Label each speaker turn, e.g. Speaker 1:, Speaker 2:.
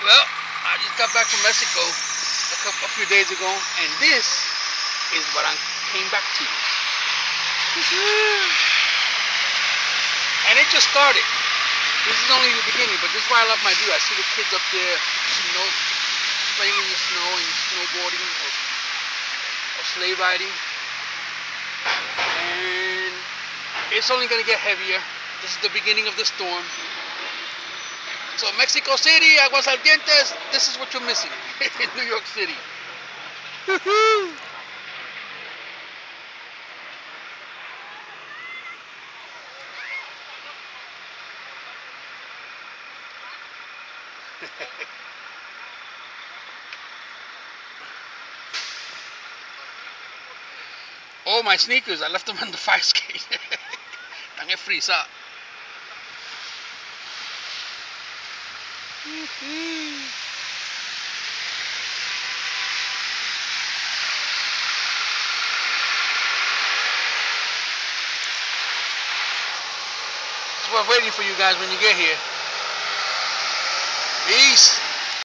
Speaker 1: Well, I just got back from Mexico a few days ago, and this is what I came back to. And it just started. This is only the beginning, but this is why I love my view. I see the kids up there, playing in the snow and snowboarding or sleigh riding. And it's only going to get heavier. This is the beginning of the storm. So Mexico City, Aguascalientes, this is what you're missing in New York City. Oh, my sneakers, I left them on the fire escape. Están frisados. We're waiting for you guys when you get here. Peace.